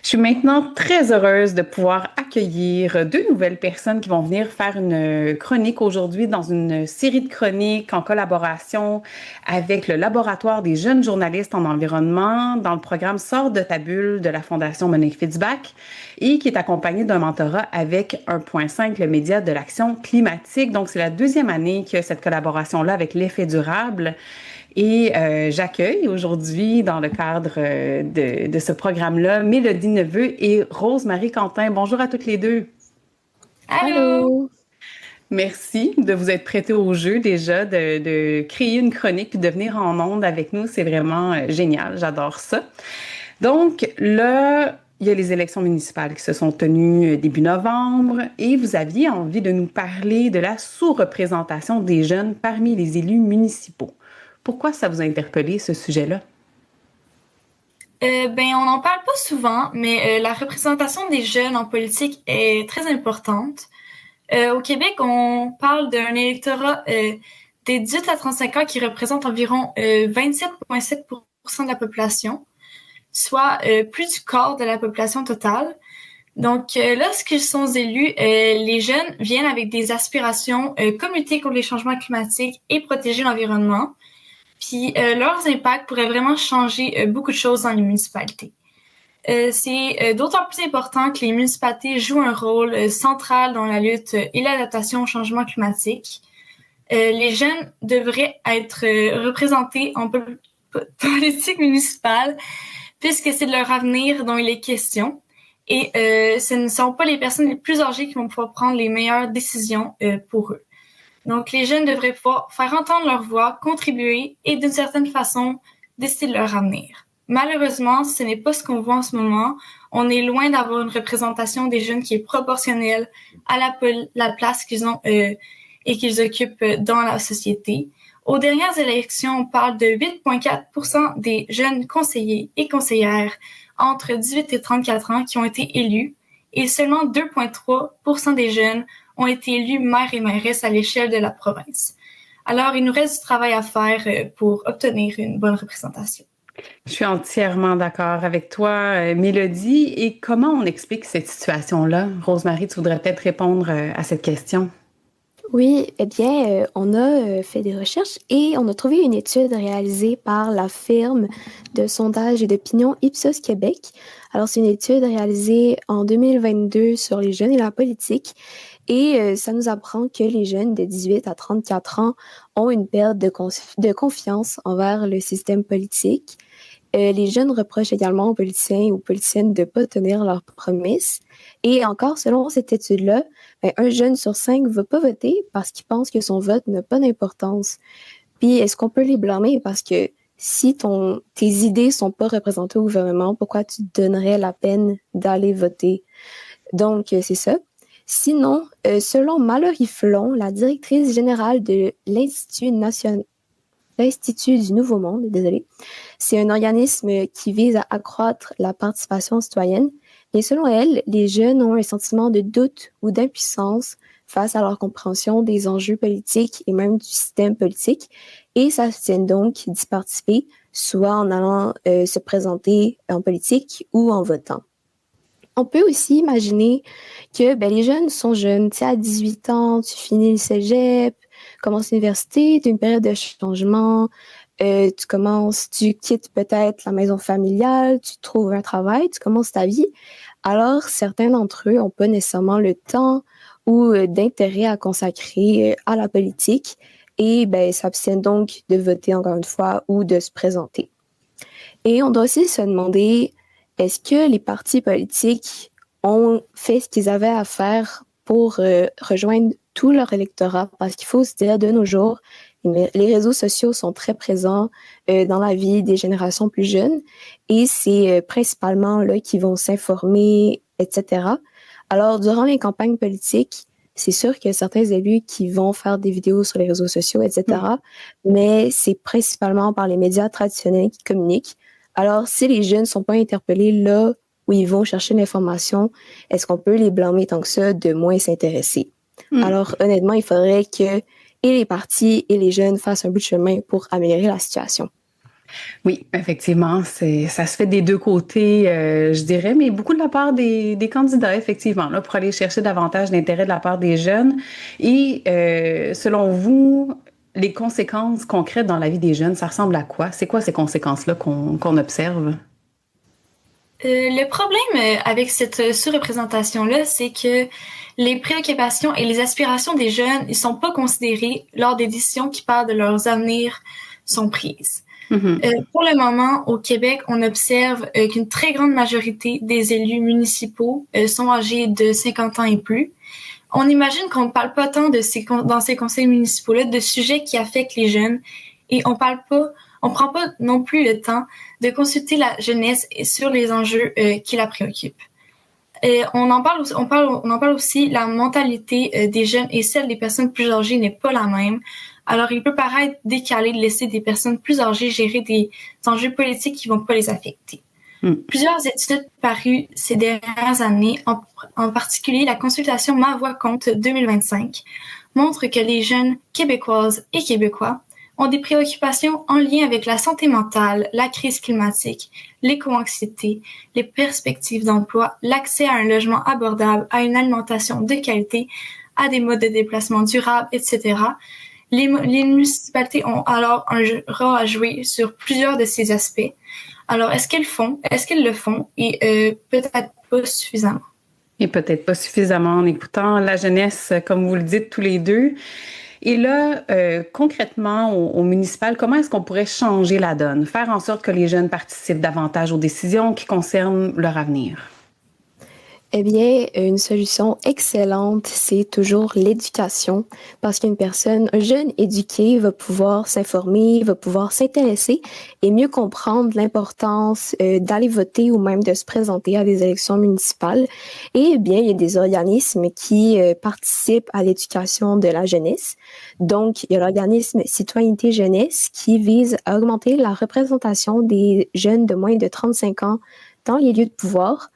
Je suis maintenant très heureuse de pouvoir accueillir deux nouvelles personnes qui vont venir faire une chronique aujourd'hui dans une série de chroniques en collaboration avec le Laboratoire des jeunes journalistes en environnement dans le programme Sors de ta bulle de la Fondation Monique Fitzbach et qui est accompagné d'un mentorat avec 1.5, le média de l'action climatique. Donc, c'est la deuxième année qu'il y a cette collaboration-là avec l'effet durable. Et j'accueille aujourd'hui, dans le cadre de ce programme-là, Mélodie Neveu et Rose-Marie Quentin. Bonjour à toutes les deux. Allô? Allô? Merci de vous être prêtés au jeu déjà, de créer une chronique puis de venir en ondes avec nous. C'est vraiment génial. J'adore ça. Donc, là, il y a les élections municipales qui se sont tenues début novembre et vous aviez envie de nous parler de la sous-représentation des jeunes parmi les élus municipaux. Pourquoi ça vous a interpellé, ce sujet-là? On n'en parle pas souvent, mais la représentation des jeunes en politique est très importante. Au Québec, on parle d'un électorat des 18 à 35 ans qui représente environ 27,7% de la population, soit plus du quart de la population totale. Donc, lorsqu'ils sont élus, les jeunes viennent avec des aspirations comme lutter contre les changements climatiques et protéger l'environnement. Puis leurs impacts pourraient vraiment changer beaucoup de choses dans les municipalités. C'est d'autant plus important que les municipalités jouent un rôle central dans la lutte et l'adaptation au changement climatique. Les jeunes devraient être représentés en politique municipale puisque c'est de leur avenir dont il est question. Et ce ne sont pas les personnes les plus âgées qui vont pouvoir prendre les meilleures décisions pour eux. Donc, les jeunes devraient pouvoir faire entendre leur voix, contribuer et d'une certaine façon décider de leur avenir. Malheureusement, ce n'est pas ce qu'on voit en ce moment. On est loin d'avoir une représentation des jeunes qui est proportionnelle à la place qu'ils ont et qu'ils occupent dans la société. Aux dernières élections, on parle de 8,4% des jeunes conseillers et conseillères entre 18 et 34 ans qui ont été élus et seulement 2,3% des jeunes ont été élus maires et mairesses à l'échelle de la province. Alors, il nous reste du travail à faire pour obtenir une bonne représentation. Je suis entièrement d'accord avec toi, Mélodie. Et comment on explique cette situation-là? Rose-Marie, tu voudrais peut-être répondre à cette question. Oui, eh bien, on a fait des recherches et on a trouvé une étude réalisée par la firme de sondage et d'opinion Ipsos Québec. Alors, c'est une étude réalisée en 2022 sur les jeunes et la politique et ça nous apprend que les jeunes de 18 à 34 ans ont une perte de confiance envers le système politique. Les jeunes reprochent également aux politiciens et aux politiciennes de ne pas tenir leurs promesses. Et encore, selon cette étude-là, un jeune sur 5 ne va pas voter parce qu'il pense que son vote n'a pas d'importance. Puis, est-ce qu'on peut les blâmer? Parce que si tes idées sont pas représentées au gouvernement, pourquoi tu te donnerais la peine d'aller voter? Donc, c'est ça. Sinon, selon Mallory Flon, la directrice générale de l'Institut du Nouveau Monde, désolé, c'est un organisme qui vise à accroître la participation citoyenne. Et selon elle, les jeunes ont un sentiment de doute ou d'impuissance face à leur compréhension des enjeux politiques et même du système politique et s'abstiennent donc d'y participer, soit en allant se présenter en politique ou en votant. On peut aussi imaginer que les jeunes sont jeunes. Tu sais, à 18 ans, tu finis le cégep, commences l'université, tu as une période de changement, tu quittes peut-être la maison familiale, tu trouves un travail, tu commences ta vie. Alors, certains d'entre eux n'ont pas nécessairement le temps ou d'intérêt à consacrer à la politique et s'abstiennent donc de voter encore une fois ou de se présenter. Et on doit aussi se demander, est-ce que les partis politiques ont fait ce qu'ils avaient à faire pour rejoindre tout leur électorat? Parce qu'il faut se dire, de nos jours, les réseaux sociaux sont très présents dans la vie des générations plus jeunes et c'est principalement là qu'ils vont s'informer, etc. Alors, durant les campagnes politiques, c'est sûr qu'il y a certains élus qui vont faire des vidéos sur les réseaux sociaux, etc. Mais c'est principalement par les médias traditionnels qui communiquent. Alors, si les jeunes ne sont pas interpellés là où ils vont chercher l'information, est-ce qu'on peut les blâmer tant que ça de moins s'intéresser? Alors, honnêtement, il faudrait que et les partis et les jeunes fassent un bout de chemin pour améliorer la situation. Oui, effectivement, ça se fait des deux côtés, je dirais, mais beaucoup de la part des candidats, effectivement, là, pour aller chercher davantage d'intérêt de la part des jeunes. Et selon vous, les conséquences concrètes dans la vie des jeunes, ça ressemble à quoi? C'est quoi ces conséquences-là qu'on observe? Le problème avec cette sous-représentation-là, c'est que les préoccupations et les aspirations des jeunes, ils sont pas considérés lors des décisions qui parlent de leurs avenirs sont prises. Mhm. Pour le moment, au Québec, on observe qu'une très grande majorité des élus municipaux sont âgés de 50 ans et plus. On imagine qu'on ne parle pas tant dans ces conseils municipaux-là de sujets qui affectent les jeunes et on prend pas non plus le temps de consulter la jeunesse sur les enjeux qui la préoccupent. Et on en parle aussi, la mentalité des jeunes et celle des personnes plus âgées n'est pas la même. Alors, il peut paraître décalé de laisser des personnes plus âgées gérer des enjeux politiques qui vont pas les affecter. Mm. Plusieurs études parues ces dernières années, en particulier la consultation Ma Voix compte 2025, montrent que les jeunes québécoises et québécois ont des préoccupations en lien avec la santé mentale, la crise climatique, l'éco-anxiété, les perspectives d'emploi, l'accès à un logement abordable, à une alimentation de qualité, à des modes de déplacement durables, etc. Les municipalités ont alors un rôle à jouer sur plusieurs de ces aspects. Alors, est-ce qu'elles le font et peut-être pas suffisamment? Et peut-être pas suffisamment en écoutant la jeunesse, comme vous le dites tous les deux. Et là, concrètement, au municipal, comment est-ce qu'on pourrait changer la donne, faire en sorte que les jeunes participent davantage aux décisions qui concernent leur avenir? Eh bien, une solution excellente, c'est toujours l'éducation, parce un jeune éduqué va pouvoir s'informer, va pouvoir s'intéresser et mieux comprendre l'importance d'aller voter ou même de se présenter à des élections municipales. Et bien, il y a des organismes qui participent à l'éducation de la jeunesse. Donc, il y a l'organisme Citoyenneté Jeunesse qui vise à augmenter la représentation des jeunes de moins de 35 ans dans les lieux de pouvoir.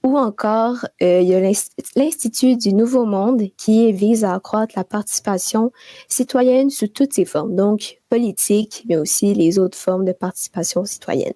Ou encore, il y a l'Institut du Nouveau Monde qui vise à accroître la participation citoyenne sous toutes ses formes, donc politique, mais aussi les autres formes de participation citoyenne.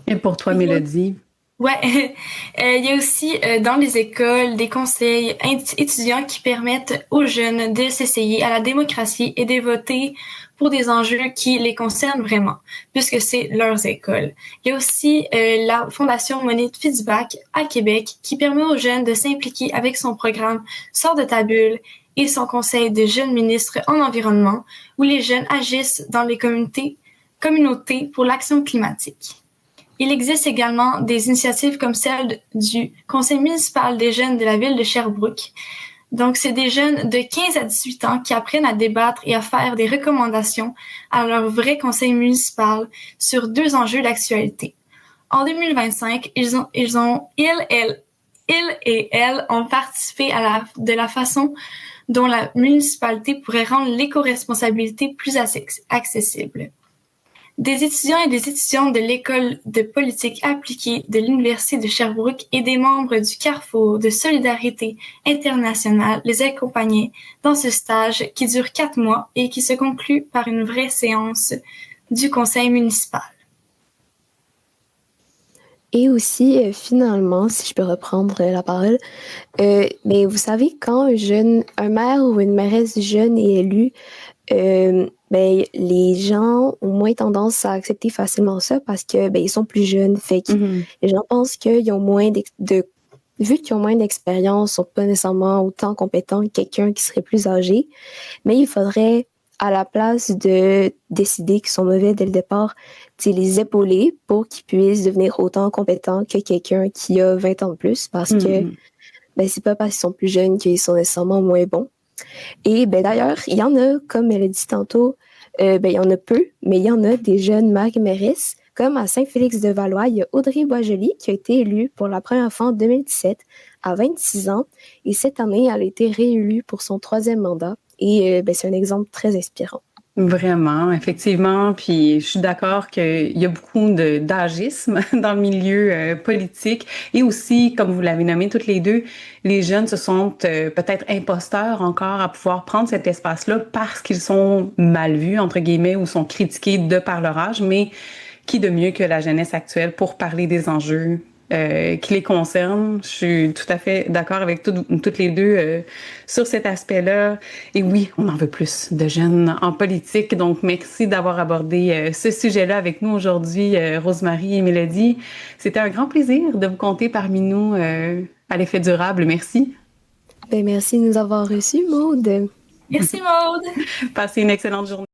Et pour toi, Mélodie? Ouais, il y a aussi dans les écoles des conseils étudiants qui permettent aux jeunes de s'essayer à la démocratie et de voter pour des enjeux qui les concernent vraiment, puisque c'est leurs écoles. Il y a aussi la Fondation Money Feedback à Québec qui permet aux jeunes de s'impliquer avec son programme Sors de ta bulle et son conseil de jeunes ministres en environnement, où les jeunes agissent dans les communautés pour l'action climatique. Il existe également des initiatives comme celle du Conseil municipal des jeunes de la ville de Sherbrooke. Donc, c'est des jeunes de 15 à 18 ans qui apprennent à débattre et à faire des recommandations à leur vrai conseil municipal sur 2 enjeux d'actualité. En 2025, ils et elles ont participé de la façon dont la municipalité pourrait rendre l'éco-responsabilité plus accessible. Des étudiants et des étudiantes de l'École de politique appliquée de l'Université de Sherbrooke et des membres du Carrefour de solidarité internationale les accompagnaient dans ce stage qui dure 4 mois et qui se conclut par une vraie séance du conseil municipal. Et aussi, finalement, si je peux reprendre la parole, mais vous savez, quand un maire ou une mairesse jeune est élu, les gens ont moins tendance à accepter facilement ça parce que ils sont plus jeunes. Fait que les gens pensent qu'ils ont vu qu'ils ont moins d'expérience, sont pas nécessairement autant compétents que quelqu'un qui serait plus âgé. Mais il faudrait, à la place de décider qu'ils sont mauvais dès le départ, les épauler pour qu'ils puissent devenir autant compétents que quelqu'un qui a 20 ans de plus parce que c'est pas parce qu'ils sont plus jeunes qu'ils sont nécessairement moins bons. Et d'ailleurs, il y en a, comme elle a dit tantôt, il y en a peu, mais il y en a des jeunes maires-mairesses, comme à Saint-Félix-de-Valois, il y a Audrey Boisjoli qui a été élue pour la première fois en 2017 à 26 ans. Et cette année, elle a été réélue pour son 3e mandat. Et c'est un exemple très inspirant. Vraiment, effectivement. Puis je suis d'accord qu'il y a beaucoup d'agisme dans le milieu politique et aussi, comme vous l'avez nommé toutes les deux, les jeunes se sentent peut-être imposteurs encore à pouvoir prendre cet espace-là parce qu'ils sont mal vus, entre guillemets, ou sont critiqués de par leur âge. Mais qui de mieux que la jeunesse actuelle pour parler des enjeux qui les concernent? Je suis tout à fait d'accord avec toutes les deux sur cet aspect-là. Et oui, on en veut plus de jeunes en politique. Donc, merci d'avoir abordé ce sujet-là avec nous aujourd'hui, Rosemary et Mélodie. C'était un grand plaisir de vous compter parmi nous à l'effet durable. Merci. Ben, merci de nous avoir reçus, Maude. Merci Maude. Passez une excellente journée.